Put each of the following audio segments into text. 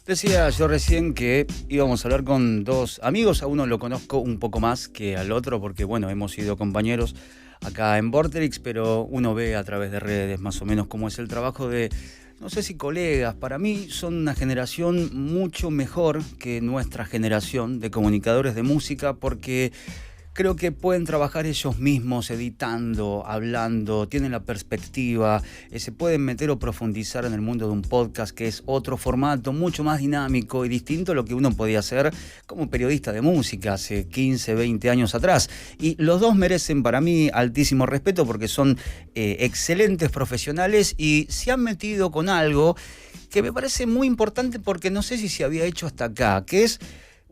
Decía yo recién que íbamos a hablar con dos amigos. A uno lo conozco un poco más que al otro porque, bueno, hemos sido compañeros acá en Vorterix, pero uno ve a través de redes más o menos cómo es el trabajo de, no sé si colegas. Para mí son una generación mucho mejor que nuestra generación de comunicadores de música porque creo que pueden trabajar ellos mismos, editando, hablando, tienen la perspectiva, se pueden meter o profundizar en el mundo de un podcast, que es otro formato mucho más dinámico y distinto a lo que uno podía hacer como periodista de música hace 15, 20 años atrás. Y los dos merecen para mí altísimo respeto porque son excelentes profesionales y se han metido con algo que me parece muy importante porque no sé si se había hecho hasta acá, que es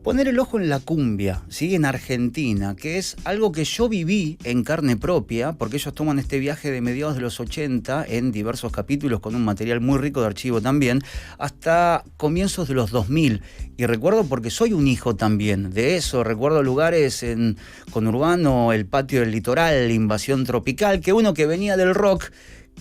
poner el ojo en la cumbia, ¿sí? En Argentina, que es algo que yo viví en carne propia, porque ellos toman este viaje de mediados de los 80 en diversos capítulos con un material muy rico de archivo también, hasta comienzos de los 2000. Y recuerdo porque soy un hijo también de eso, recuerdo lugares en Conurbano, el Patio del Litoral, Invasión Tropical, que uno que venía del rock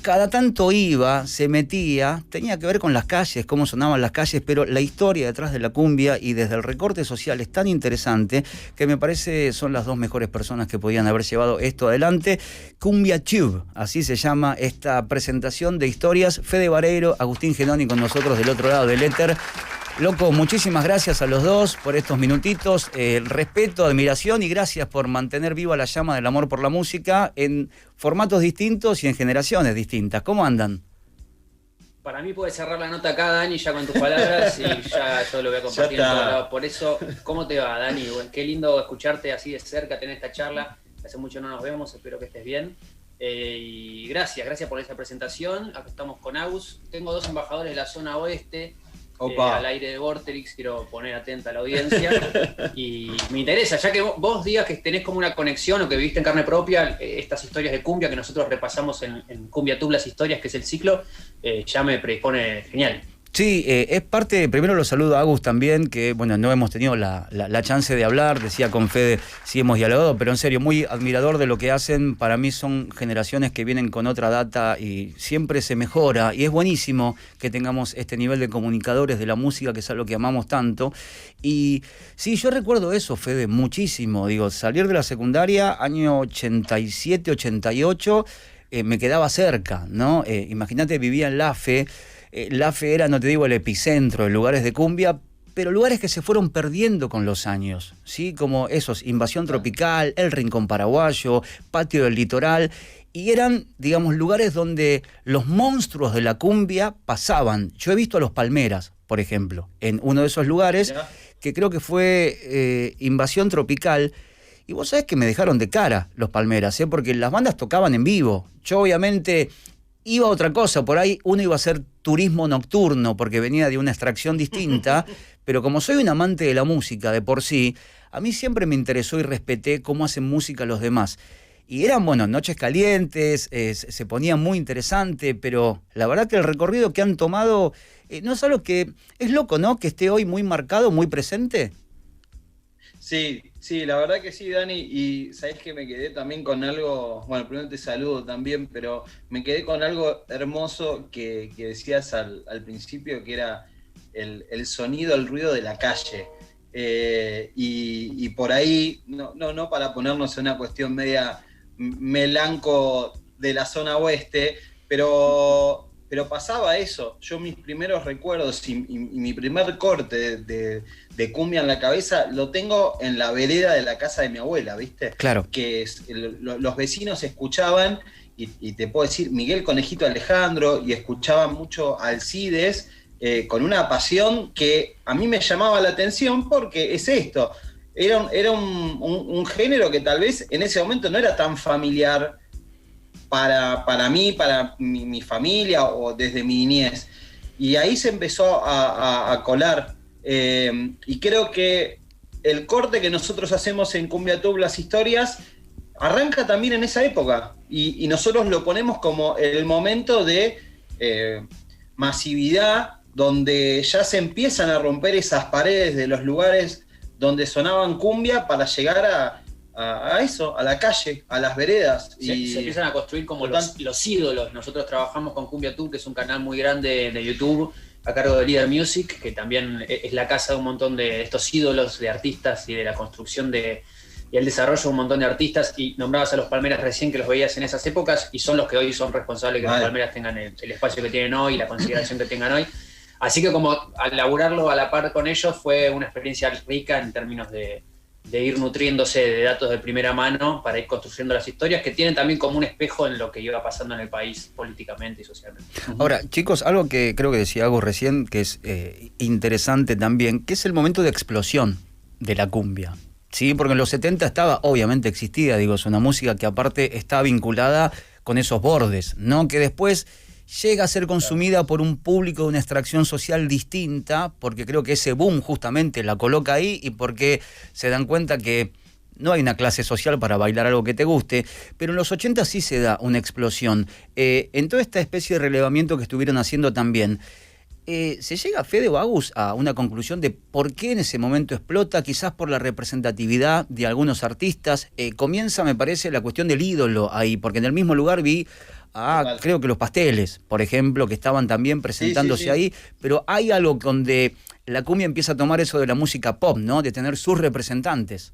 cada tanto iba, se metía, tenía que ver con las calles, cómo sonaban las calles, pero la historia detrás de la cumbia y desde el recorte social es tan interesante que me parece son las dos mejores personas que podían haber llevado esto adelante. Cumbia Tube, así se llama esta presentación de historias. Fede Vareiro, Agustín Genoni con nosotros del otro lado del éter. Loco, muchísimas gracias a los dos por estos minutitos, respeto, admiración y gracias por mantener viva la llama del amor por la música en formatos distintos y en generaciones distintas. ¿Cómo andan? Para mí puedes cerrar la nota acá, Dani, ya con tus palabras y ya yo lo voy a compartir en todos lados. Por eso, ¿cómo te va, Dani? Bueno, qué lindo escucharte así de cerca, tener esta charla. Hace mucho no nos vemos, espero que estés bien. Y gracias por esa presentación. Acá estamos con Agus. Tengo dos embajadores de la zona oeste. Al aire de Vorterix, quiero poner atenta a la audiencia y me interesa, ya que vos digas que tenés como una conexión o que viviste en carne propia estas historias de cumbia que nosotros repasamos en Cumbia Tube, las historias, que es el ciclo, ya me predispone genial. Sí, es parte, primero los saludo a Agus también, que bueno, no hemos tenido la chance de hablar, decía con Fede, sí hemos dialogado, pero en serio, muy admirador de lo que hacen. Para mí son generaciones que vienen con otra data y siempre se mejora, y es buenísimo que tengamos este nivel de comunicadores de la música, que es algo que amamos tanto. Y sí, yo recuerdo eso, Fede, muchísimo, digo, salir de la secundaria, año 87, 88, me quedaba cerca, ¿no? Imagínate, vivía en Lafe. La Fe era, no te digo el epicentro de lugares de cumbia, pero lugares que se fueron perdiendo con los años, ¿sí? Como esos, Invasión Tropical, El Rincón Paraguayo, Patio del Litoral, y eran, digamos, lugares donde los monstruos de la cumbia pasaban. Yo he visto a Los Palmeras, por ejemplo, en uno de esos lugares, que creo que fue Invasión Tropical. Y vos sabés que me dejaron de cara Los Palmeras, porque las bandas tocaban en vivo. Yo obviamente iba a otra cosa, por ahí uno iba a hacer turismo nocturno porque venía de una extracción distinta, pero como soy un amante de la música de por sí, a mí siempre me interesó y respeté cómo hacen música los demás. Y eran, bueno, noches calientes, se ponía muy interesante, pero la verdad que el recorrido que han tomado no es algo que es loco, ¿no? Que esté hoy muy marcado, muy presente. Sí, la verdad que sí, Dani, y sabés que me quedé también con algo, bueno, primero te saludo también, pero me quedé con algo hermoso que decías al principio, que era el sonido, el ruido de la calle. Y por ahí, no para ponernos en una cuestión media melanco de la zona oeste, pero pasaba eso. Yo mis primeros recuerdos y mi primer corte de cumbia en la cabeza lo tengo en la vereda de la casa de mi abuela, ¿viste? Claro. Que los vecinos escuchaban, y te puedo decir, Miguel Conejito Alejandro, y escuchaban mucho Alcides, con una pasión que a mí me llamaba la atención porque es esto. Era un género que tal vez en ese momento no era tan familiar para mí, para mi familia o desde mi niñez. Y ahí se empezó a colar. Y creo que el corte que nosotros hacemos en Cumbia Tube, las historias, arranca también en esa época. Y nosotros lo ponemos como el momento de masividad, donde ya se empiezan a romper esas paredes de los lugares donde sonaban cumbia para llegar a eso, a la calle, a las veredas. Se empiezan a construir como los ídolos. Nosotros trabajamos con Cumbia Tube, que es un canal muy grande de YouTube. a cargo de Líder Music, que también es la casa de un montón de estos ídolos de artistas y de la construcción y el desarrollo de un montón de artistas. Y nombrabas a los Palmeras recién, que los veías en esas épocas, y son los que hoy son responsables de que los Palmeras tengan el espacio que tienen hoy, la consideración que tengan hoy. Así que como al laburarlo a la par con ellos fue una experiencia rica en términos de ir nutriéndose de datos de primera mano para ir construyendo las historias que tienen también como un espejo en lo que iba pasando en el país políticamente y socialmente. Ahora, chicos, algo que creo que decía Agus recién, que es interesante también, que es el momento de explosión de la cumbia. Sí, porque en los 70 obviamente existía, es una música que aparte está vinculada con esos bordes, ¿no? Que después llega a ser consumida por un público de una extracción social distinta, porque creo que ese boom justamente la coloca ahí y porque se dan cuenta que no hay una clase social para bailar algo que te guste, pero en los 80 sí se da una explosión. En toda esta especie de relevamiento que estuvieron haciendo también, ¿se llega, Fede o Agus, a una conclusión de por qué en ese momento explota? Quizás por la representatividad de algunos artistas. Comienza, me parece, la cuestión del ídolo ahí, porque en el mismo lugar vi creo que los Pasteles, por ejemplo, que estaban también presentándose ahí, pero hay algo donde la cumbia empieza a tomar eso de la música pop, ¿no? De tener sus representantes.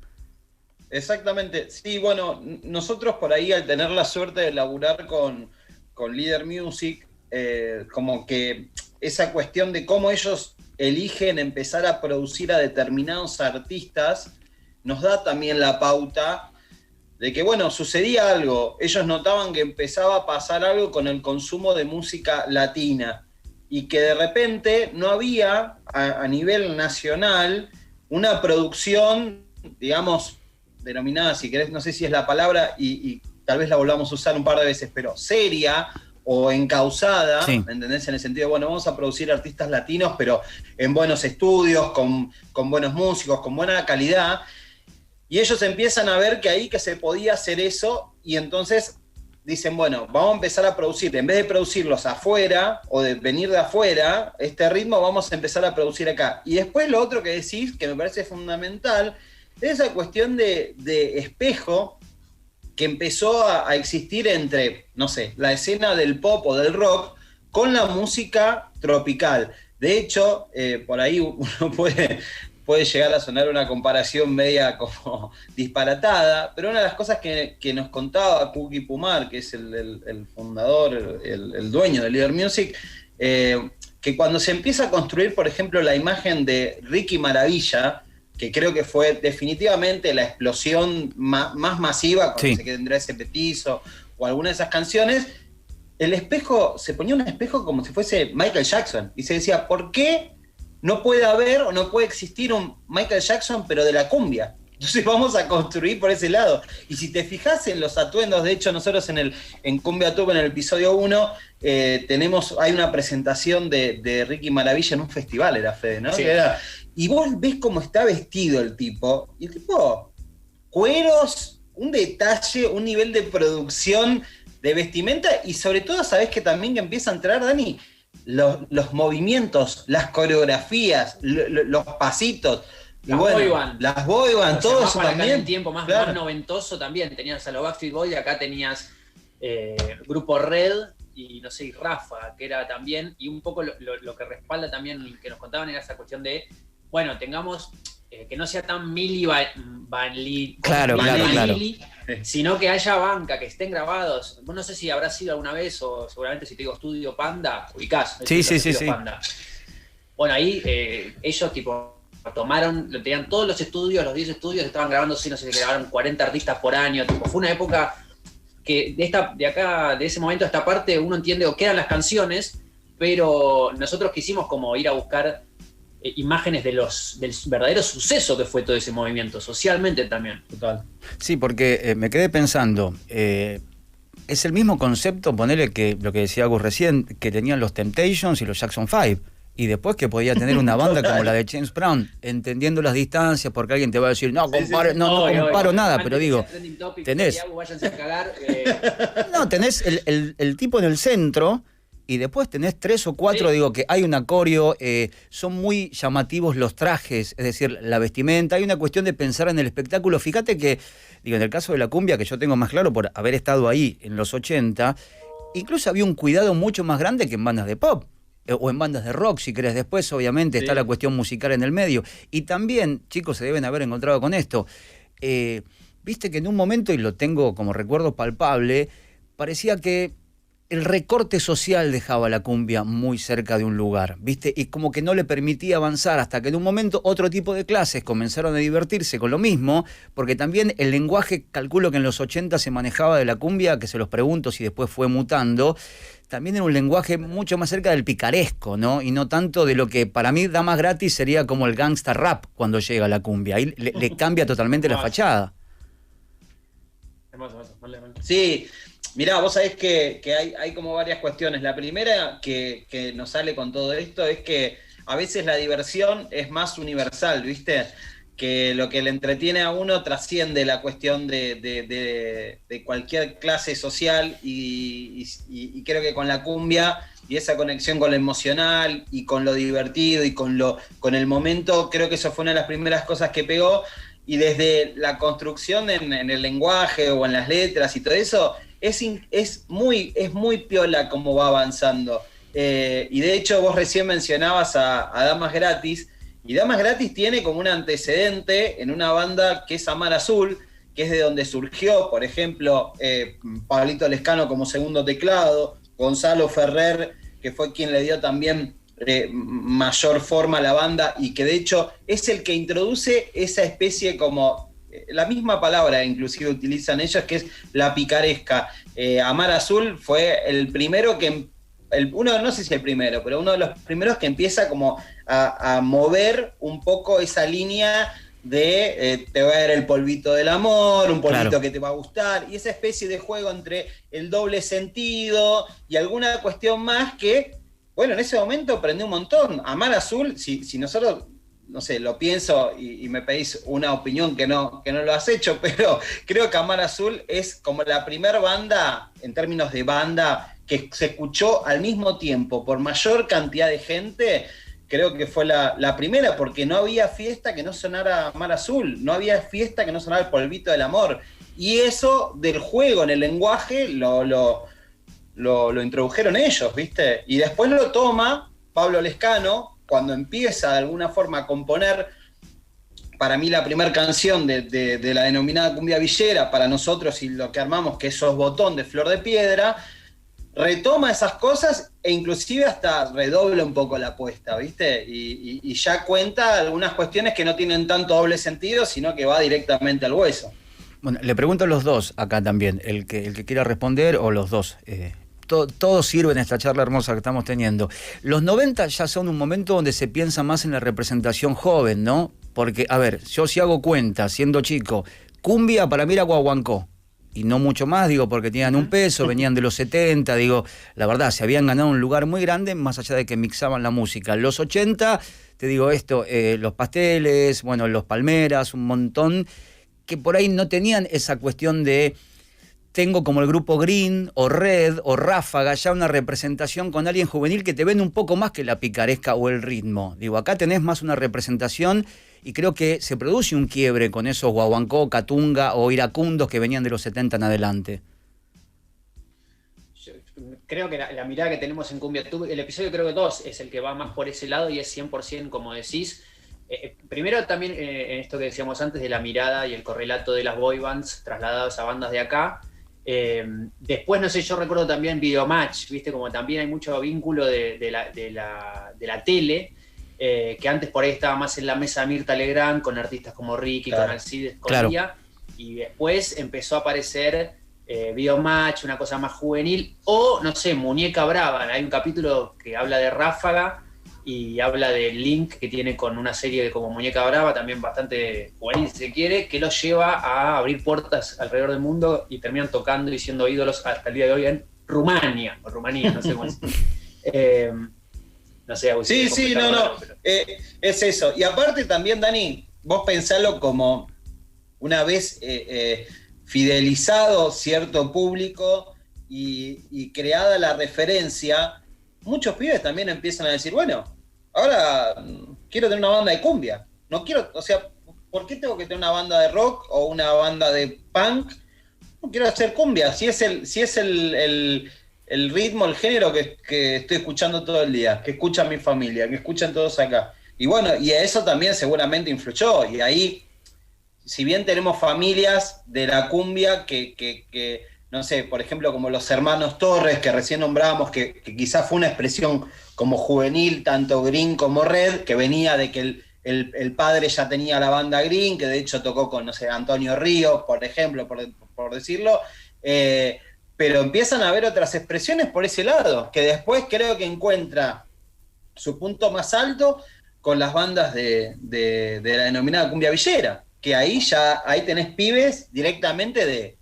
Exactamente, sí, bueno, nosotros por ahí al tener la suerte de laburar con Líder Music, como que esa cuestión de cómo ellos eligen empezar a producir a determinados artistas, nos da también la pauta de que, bueno, sucedía algo. Ellos notaban que empezaba a pasar algo con el consumo de música latina y que de repente no había a nivel nacional una producción, digamos, denominada, si querés, no sé si es la palabra y tal vez la volvamos a usar un par de veces, pero seria o encausada, sí. ¿Me entendés? En el sentido de, bueno, vamos a producir artistas latinos, pero en buenos estudios, con buenos músicos, con buena calidad. Y ellos empiezan a ver que ahí que se podía hacer eso, y entonces dicen, bueno, vamos a empezar a producir, en vez de producirlos afuera, o de venir de afuera, este ritmo vamos a empezar a producir acá. Y después lo otro que decís, que me parece fundamental, es esa cuestión de espejo que empezó a existir entre, no sé, la escena del pop o del rock con la música tropical. De hecho, por ahí uno puede llegar a sonar una comparación media como disparatada, pero una de las cosas que nos contaba Kuki Pumar, que es el fundador, el dueño de Líder Music, que cuando se empieza a construir, por ejemplo, la imagen de Ricky Maravilla, que creo que fue definitivamente la explosión más masiva, cuando sí. Se tendrá ese petizo o alguna de esas canciones, el espejo, se ponía un espejo como si fuese Michael Jackson, y se decía, ¿por qué no puede haber o no puede existir un Michael Jackson pero de la cumbia? Entonces vamos a construir por ese lado. Y si te fijas en los atuendos, de hecho nosotros en Cumbia Tube, en el episodio 1, hay una presentación de Ricky Maravilla en un festival, era Fede, ¿no? Sí. Y vos ves cómo está vestido el tipo, y el tipo, cueros, un detalle, un nivel de producción de vestimenta, y sobre todo sabés que también que empieza a entrar, Dani, los movimientos, las coreografías, los pasitos, las boyband, todo eso también. En tiempo más noventoso también, tenías a los Backstreet Boys, y acá tenías Grupo Red, y no sé, y Rafa, que era también, y un poco lo que respalda también, que nos contaban, era esa cuestión de, bueno, tengamos, que no sea tan Vanilli, claro. sino que haya banca, que estén grabados. No sé si habrá sido alguna vez, o seguramente si te digo Estudio Panda, ubicás. Sí. Panda. Bueno, ahí ellos tipo tomaron, tenían todos los estudios, los 10 estudios, estaban grabando, no sé si grabaron 40 artistas por año, tipo, fue una época que de ese momento a esta parte uno entiende o quedan las canciones, pero nosotros quisimos como ir a buscar imágenes del verdadero suceso que fue todo ese movimiento, socialmente también. Total. Sí, porque me quedé pensando, es el mismo concepto, ponerle que lo que decía Agus recién, que tenían los Temptations y los Jackson 5, y después que podía tener una banda como la de James Brown, entendiendo las distancias, porque alguien te va a decir, no comparo nada, pero digo, tenés... No, tenés el tipo en el centro, y después tenés 3 o 4, digo, que hay un acorio, son muy llamativos los trajes, es decir, la vestimenta, hay una cuestión de pensar en el espectáculo. Fíjate que, digo, en el caso de la cumbia, que yo tengo más claro por haber estado ahí en los 80, incluso había un cuidado mucho más grande que en bandas de pop. o en bandas de rock, si querés. Después, obviamente, está la cuestión musical en el medio. Y también, chicos, se deben haber encontrado con esto. Viste que en un momento, y lo tengo como recuerdo palpable, parecía que el recorte social dejaba la cumbia muy cerca de un lugar, ¿viste? Y como que no le permitía avanzar, hasta que en un momento otro tipo de clases comenzaron a divertirse con lo mismo, porque también el lenguaje, calculo que en los 80 se manejaba de la cumbia, que se los pregunto si después fue mutando, también era un lenguaje mucho más cerca del picaresco, ¿no? Y no tanto de lo que para mí Damas Gratis sería como el gangsta rap cuando llega la cumbia. Ahí le cambia totalmente la fachada. Sí. Mirá, vos sabés que hay como varias cuestiones. La primera que nos sale con todo esto es que a veces la diversión es más universal, ¿viste? Que lo que le entretiene a uno trasciende la cuestión de cualquier clase social y creo que con la cumbia y esa conexión con lo emocional y con lo divertido y con el momento, creo que eso fue una de las primeras cosas que pegó. Y desde la construcción en el lenguaje o en las letras y todo eso, es muy piola cómo va avanzando. Y de hecho vos recién mencionabas a Damas Gratis, y Damas Gratis tiene como un antecedente en una banda que es Amar Azul, que es de donde surgió, por ejemplo, Pablito Lescano como segundo teclado, Gonzalo Ferrer, que fue quien le dio también mayor forma a la banda y que de hecho es el que introduce esa especie como, la misma palabra inclusive utilizan ellos, que es la picaresca. Amar Azul fue el primero que, no sé si el primero, pero uno de los primeros que empieza como a mover un poco esa línea de te va a dar el polvito del amor, un polvito que te va a gustar, y esa especie de juego entre el doble sentido y alguna cuestión más que, bueno, en ese momento aprendí un montón. Amar Azul, si nosotros, no sé, lo pienso y me pedís una opinión que no lo has hecho, pero creo que Amar Azul es como la primera banda, en términos de banda, que se escuchó al mismo tiempo por mayor cantidad de gente. Creo que fue la primera, porque no había fiesta que no sonara Amar Azul, no había fiesta que no sonara el polvito del amor. Y eso del juego en el lenguaje lo introdujeron ellos, ¿viste? Y después lo toma Pablo Lescano, cuando empieza de alguna forma a componer, para mí la primera canción de la denominada cumbia villera, para nosotros y lo que armamos, que es Sos Botón de Flor de Piedra, retoma esas cosas e inclusive hasta redobla un poco la apuesta, ¿viste? Y ya cuenta algunas cuestiones que no tienen tanto doble sentido, sino que va directamente al hueso. Bueno, le pregunto a los dos acá también, el que quiera responder, o los dos. Todo sirve en esta charla hermosa que estamos teniendo. Los 90 ya son un momento donde se piensa más en la representación joven, ¿no? Porque, a ver, yo si hago cuenta, siendo chico, cumbia para mí era guaguancó. Y no mucho más, digo, porque tenían un peso, venían de los 70, digo, la verdad, se habían ganado un lugar muy grande, más allá de que mixaban la música. Los 80, te digo esto, Los Pasteles, bueno, Los Palmeras, un montón, que por ahí no tenían esa cuestión de tengo como el grupo Green o Red o Ráfaga ya una representación con alguien juvenil que te vende un poco más que la picaresca o el ritmo. Digo, acá tenés más una representación y creo que se produce un quiebre con esos guaguancó, catunga o iracundos que venían de los 70 en adelante. Yo creo que la mirada que tenemos en Cumbia Tube, el episodio creo que 2 es el que va más por ese lado y es 100% como decís. Primero también en esto que decíamos antes de la mirada y el correlato de las boy bands trasladados a bandas de acá. Después, no sé, yo recuerdo también Videomatch, ¿viste? Como también hay mucho vínculo de la tele, que antes por ahí estaba más en la mesa Mirta Legrand, con artistas como Ricky, con Alcides, con Lía, y después empezó a aparecer Videomatch, una cosa más juvenil, o, no sé, Muñeca Brava. Hay un capítulo que habla de Ráfaga y habla del link que tiene con una serie de como Muñeca Brava, también bastante juvenil si se quiere, que los lleva a abrir puertas alrededor del mundo y terminan tocando y siendo ídolos hasta el día de hoy en Rumania, o Rumanía, no sé cómo es. No sé, Agustín. Sí, no. Pero... es eso. Y aparte también, Dani, vos pensalo como una vez fidelizado cierto público y creada la referencia, muchos pibes también empiezan a decir, bueno, ahora quiero tener una banda de cumbia. No quiero, o sea, ¿por qué tengo que tener una banda de rock o una banda de punk? No quiero hacer cumbia. Si es el ritmo, el género que estoy escuchando todo el día, que escucha mi familia, que escuchan todos acá. Y bueno, y a eso también seguramente influyó. Y ahí, si bien tenemos familias de la cumbia que no sé, por ejemplo, como los hermanos Torres, que recién nombramos, que quizás fue una expresión como juvenil, tanto Green como Red, que venía de que el padre ya tenía la banda Green, que de hecho tocó con, no sé, Antonio Ríos, por ejemplo, por decirlo, pero empiezan a haber otras expresiones por ese lado, que después creo que encuentra su punto más alto con las bandas de la denominada cumbia villera, que ahí tenés pibes directamente de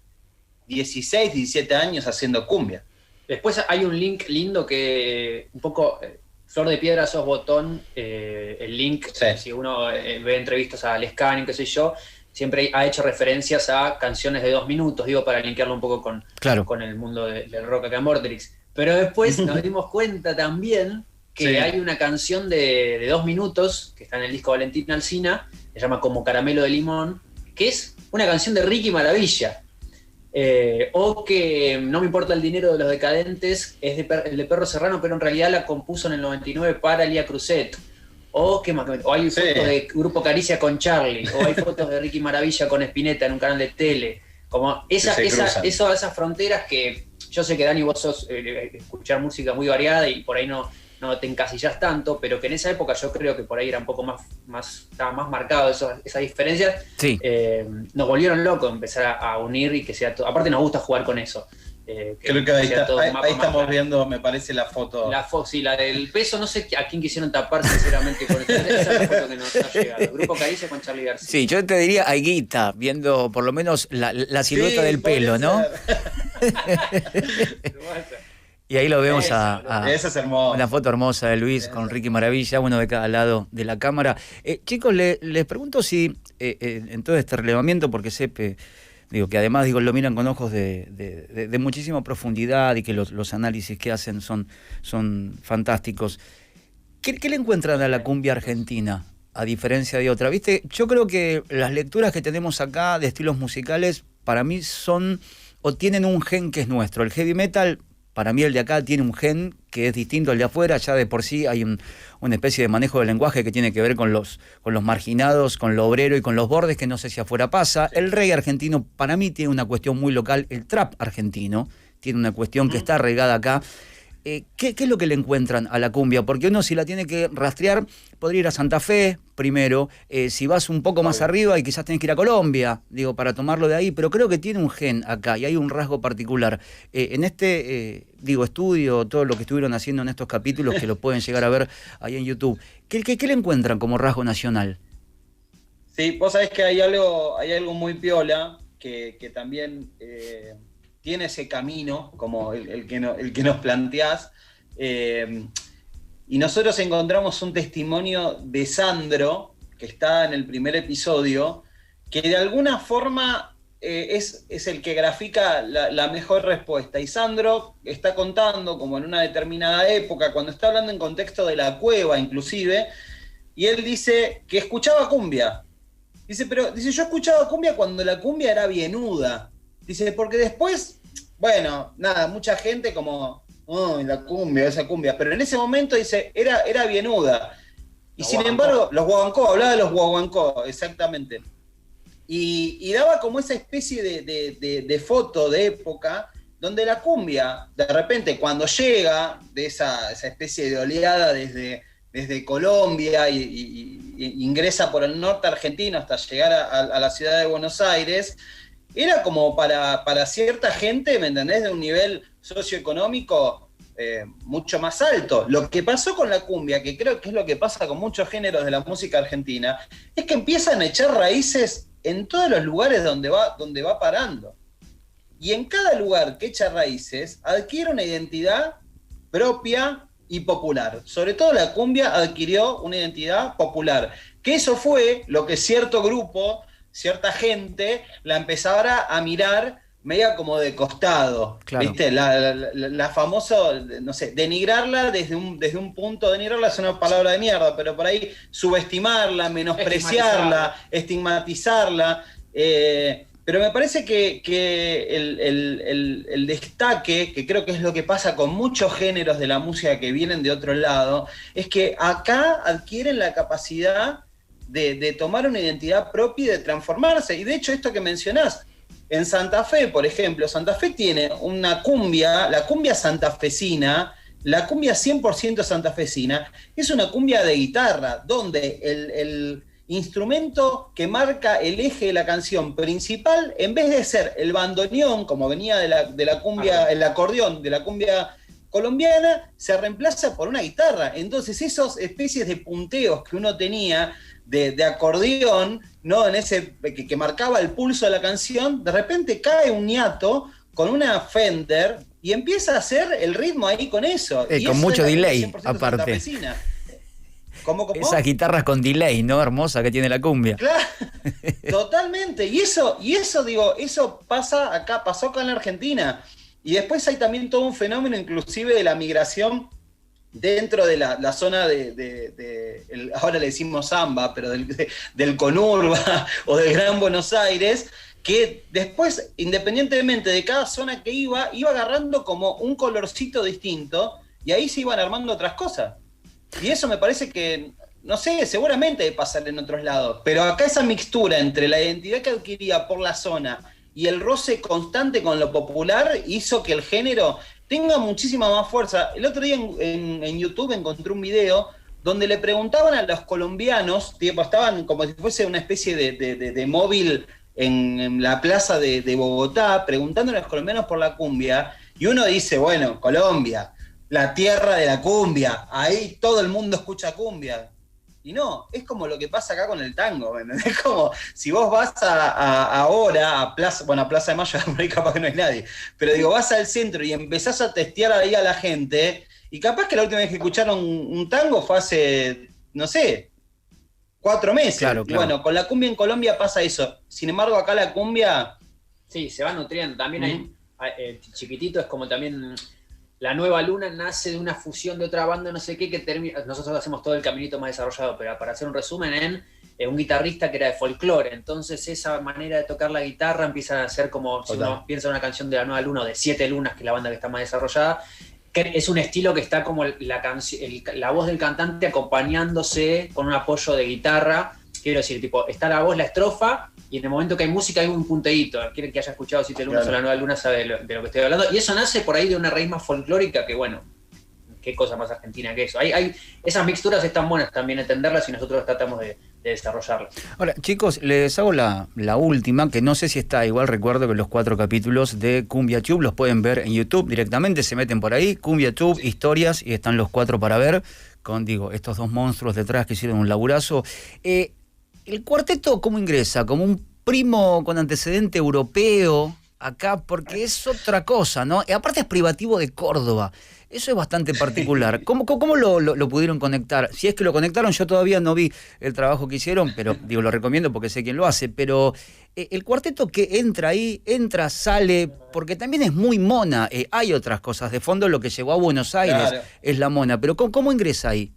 16, 17 años haciendo cumbia. Después hay un link lindo que un poco, Flor de Piedra sos Botón, el link, sí. Si uno ve entrevistas a Les Canning, qué sé yo, siempre ha hecho referencias a canciones de 2 minutos, digo, para linkearlo un poco con el mundo del rock acá en Vorterix. Pero después nos dimos cuenta también que hay una canción de 2 minutos, que está en el disco Valentín Alsina, se llama Como Caramelo de Limón, que es una canción de Ricky Maravilla. O que No me importa el dinero de los decadentes es el de Perro Serrano, pero en realidad la compuso en el 99 para Lía Cruzet. O hay fotos de Grupo Caricia con Charlie, o hay fotos de Ricky Maravilla con Spinetta en un canal de tele. Como esas fronteras que yo sé que Dani, vos sos escuchar música muy variada y por ahí no te encasillás tanto, pero que en esa época yo creo que por ahí era un poco estaba más marcado esa diferencia. Sí. Nos volvieron locos empezar a unir y que sea todo. Aparte nos gusta jugar con eso. Creo que ahí estamos viendo, me parece, la foto. Sí, la del peso, no sé a quién quisieron tapar sinceramente con esa es la foto que nos ha llegado. Grupo Caricia con Charlie García. Sí, yo te diría a Higuita, viendo por lo menos la silueta del pelo, ¿no? Y ahí lo vemos esa es hermosa. Una foto hermosa de Luis con Ricky Maravilla, uno de cada lado de la cámara. Chicos, les pregunto si en todo este relevamiento, porque sé que además lo miran con ojos de muchísima profundidad y que los análisis que hacen son fantásticos. ¿Qué le encuentran a la cumbia argentina, a diferencia de otra? ¿Viste? Yo creo que las lecturas que tenemos acá de estilos musicales, para mí son o tienen un gen que es nuestro. El heavy metal, para mí el de acá tiene un gen que es distinto al de afuera. Ya de por sí hay una especie de manejo del lenguaje que tiene que ver con los marginados, con lo obrero y con los bordes, que no sé si afuera pasa. El reggae argentino para mí tiene una cuestión muy local. El trap argentino tiene una cuestión que está arraigada acá. ¿Qué es lo que le encuentran a la cumbia? Porque uno, si la tiene que rastrear, podría ir a Santa Fe primero, si vas un poco más arriba y quizás tenés que ir a Colombia, para tomarlo de ahí, pero creo que tiene un gen acá y hay un rasgo particular. En este estudio, todo lo que estuvieron haciendo en estos capítulos, que lo pueden llegar a ver ahí en YouTube, ¿qué le encuentran como rasgo nacional? Sí, vos sabés que hay algo muy piola que también tiene ese camino, como el que nos planteás, y nosotros encontramos un testimonio de Sandro, que está en el primer episodio, que de alguna forma es el que grafica la mejor respuesta. Y Sandro está contando como en una determinada época, cuando está hablando en contexto de la cueva inclusive, y él dice que escuchaba cumbia. Dice, yo escuchaba cumbia cuando la cumbia era bienuda. Dice, porque después, bueno, nada, mucha gente como, la cumbia, esa cumbia, pero en ese momento, dice, era bienuda. Y sin embargo, los guaguancó, hablaba de los guaguancó, exactamente. Y daba como esa especie de foto de época, donde la cumbia, de repente, cuando llega de esa especie de oleada desde Colombia y ingresa por el norte argentino hasta llegar a la ciudad de Buenos Aires, era como para cierta gente, ¿me entendés?, de un nivel socioeconómico mucho más alto. Lo que pasó con la cumbia, que creo que es lo que pasa con muchos géneros de la música argentina, es que empiezan a echar raíces en todos los lugares donde va parando. Y en cada lugar que echa raíces, adquiere una identidad propia y popular. Sobre todo la cumbia adquirió una identidad popular, que eso fue lo que cierto grupo, cierta gente, la empezara a mirar media como de costado, claro. ¿Viste? La famosa, no sé, denigrarla desde un punto, denigrarla es una palabra de mierda, pero por ahí subestimarla, menospreciarla, estigmatizarla. Pero me parece que el destaque, que creo que es lo que pasa con muchos géneros de la música que vienen de otro lado, es que acá adquieren la capacidad de tomar una identidad propia y de transformarse. Y de hecho, esto que mencionás, en Santa Fe, por ejemplo, Santa Fe tiene una cumbia, la cumbia santafesina, la cumbia 100% santafesina, es una cumbia de guitarra, donde el instrumento que marca el eje de la canción principal, en vez de ser el bandoneón, como venía de la cumbia, el acordeón de la cumbia colombiana, se reemplaza por una guitarra. Entonces, esas especies de punteos que uno tenía de acordeón, ¿no? En ese que marcaba el pulso de la canción, de repente cae un ñato con una Fender y empieza a hacer el ritmo ahí con eso. Y con eso mucho es delay, aparte. ¿Cómo? Esas guitarras con delay, ¿no? Hermosa que tiene la cumbia. Claro, totalmente. Y eso, digo, eso pasa acá, pasó acá en la Argentina. Y después hay también todo un fenómeno, inclusive de la migración dentro de la zona ahora le decimos samba, pero del conurba o del Gran Buenos Aires, que después, independientemente de cada zona que iba agarrando como un colorcito distinto, y ahí se iban armando otras cosas. Y eso me parece que, no sé, seguramente debe pasar en otros lados, pero acá esa mixtura entre la identidad que adquiría por la zona y el roce constante con lo popular hizo que el género tenga muchísima más fuerza. El otro día en YouTube encontré un video donde le preguntaban a los colombianos, tipo, estaban como si fuese una especie de móvil en la plaza de Bogotá, preguntando a los colombianos por la cumbia, y uno dice, bueno, Colombia, la tierra de la cumbia, ahí todo el mundo escucha cumbia. Y no, es como lo que pasa acá con el tango, ¿me entendés? Es como si vos vas ahora a Plaza, bueno, a Plaza de Mayo, por ahí capaz que no hay nadie, pero digo, vas al centro y empezás a testear ahí a la gente, y capaz que la última vez que escucharon un tango fue hace, no sé, 4 meses. Claro. Y bueno, con la cumbia en Colombia pasa eso. Sin embargo, acá la cumbia... Sí, se va nutriendo. También hay chiquitito, es como también... La Nueva Luna nace de una fusión de otra banda, no sé qué, que termina... Nosotros hacemos todo el caminito más desarrollado, pero para hacer un resumen, un guitarrista que era de folclore. Entonces esa manera de tocar la guitarra empieza a ser como, si uno piensa en una canción de La Nueva Luna o de Siete Lunas, que es la banda que está más desarrollada, que es un estilo que está como la voz del cantante acompañándose con un apoyo de guitarra. Quiero decir, tipo, está la voz, la estrofa, y en el momento que hay música hay un punteíto. Quien que haya escuchado Siete Lunas o La Nueva Luna sabe de lo que estoy hablando. Y eso nace por ahí de una raíz más folclórica que, bueno, qué cosa más argentina que eso. Esas mixturas están buenas también entenderlas y nosotros tratamos de desarrollarlas. Ahora, chicos, les hago la última, que no sé si está igual. Recuerdo que los 4 capítulos de Cumbia Tube los pueden ver en YouTube directamente, se meten por ahí, Cumbia Tube, historias, y están los 4 para ver, con, estos 2 monstruos detrás que hicieron un laburazo. ¿El cuarteto cómo ingresa? ¿Como un primo con antecedente europeo acá? Porque es otra cosa, ¿no? Y aparte es privativo de Córdoba. Eso es bastante particular. ¿Cómo lo pudieron conectar? Si es que lo conectaron, yo todavía no vi el trabajo que hicieron, pero lo recomiendo porque sé quién lo hace. Pero el cuarteto que entra ahí, entra, sale, porque también es muy mona. Hay otras cosas. De fondo lo que llegó a Buenos Aires es la mona. Pero ¿cómo ingresa ahí?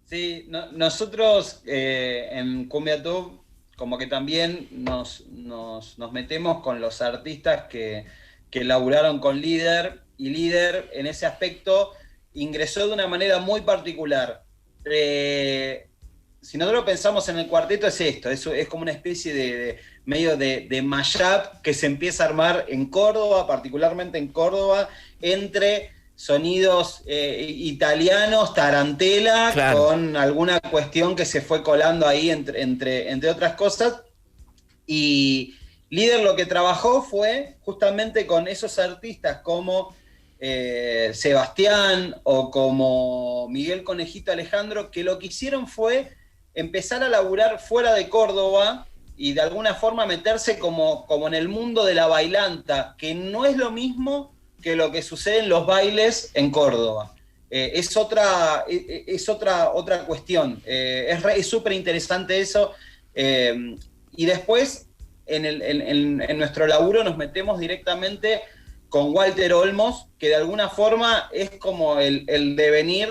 Sí, nosotros en Cumbia Tube como que también nos metemos con los artistas que laburaron con Líder, y Líder en ese aspecto ingresó de una manera muy particular. Si nosotros pensamos en el cuarteto es esto, es como una especie de medio de mashup que se empieza a armar en Córdoba, particularmente en Córdoba, entre sonidos italianos, tarantela, claro, con alguna cuestión que se fue colando ahí entre otras cosas. Y Líder lo que trabajó fue justamente con esos artistas como Sebastián o como Miguel Conejito Alejandro, que lo que hicieron fue empezar a laburar fuera de Córdoba y de alguna forma meterse como en el mundo de la bailanta, que no es lo mismo que lo que sucede en los bailes en Córdoba. Es otra cuestión. Es súper interesante eso. Y después, en nuestro laburo nos metemos directamente con Walter Olmos, que de alguna forma es como el devenir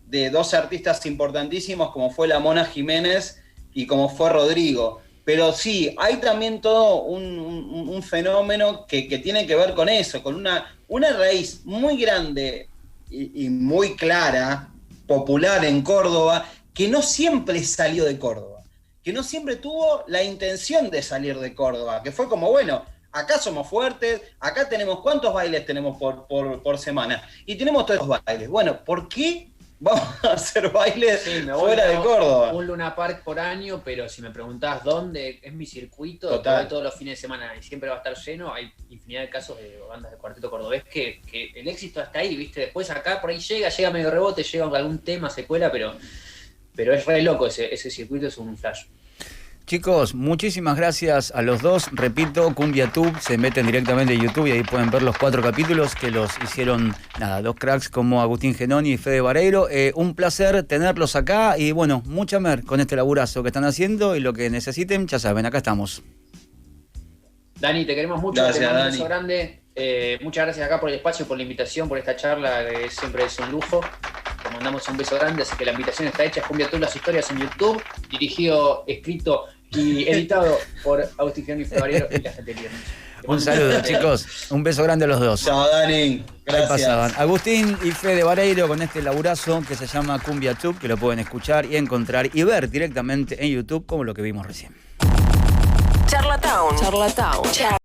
de 2 artistas importantísimos, como fue la Mona Jiménez y como fue Rodrigo. Pero sí, hay también todo un fenómeno que tiene que ver con eso, con una raíz muy grande y muy clara, popular en Córdoba, que no siempre salió de Córdoba, que no siempre tuvo la intención de salir de Córdoba, que fue como, bueno, acá somos fuertes, acá tenemos, ¿cuántos bailes tenemos por semana? Y tenemos todos los bailes. Bueno, ¿por qué vamos a hacer bailes fuera de Córdoba? Un Luna Park por año, pero si me preguntás dónde es mi circuito, Total. todos los fines de semana y siempre va a estar lleno. Hay infinidad de casos de bandas de cuarteto cordobés que el éxito está ahí, ¿viste? Después acá por ahí llega medio rebote, llega algún tema, se cuela, pero es re loco ese circuito, es un flash. Chicos, muchísimas gracias a los dos. Repito, CumbiaTube, se meten directamente en YouTube y ahí pueden ver los 4 capítulos que los hicieron, dos cracks como Agustín Genoni y Fede Vareiro. Un placer tenerlos acá y bueno, mucha mer con este laburazo que están haciendo y lo que necesiten, ya saben, acá estamos. Dani, te queremos mucho, gracias, te mando Dani. un beso grande. Muchas gracias acá por el espacio, por la invitación, por esta charla que siempre es un lujo. Te mandamos un beso grande, así que la invitación está hecha. CumbiaTube, las historias en YouTube, dirigido, escrito y editado por Agustín Genoni y Fede Vareiro y la gente libre. Un saludo, chicos. Un beso grande a los dos. Chao, Dani. Ahí Gracias. pasaban Agustín y Fede Vareiro con este laburazo que se llama CumbiaTube, que lo pueden escuchar y encontrar y ver directamente en YouTube como lo que vimos recién. Charlatown.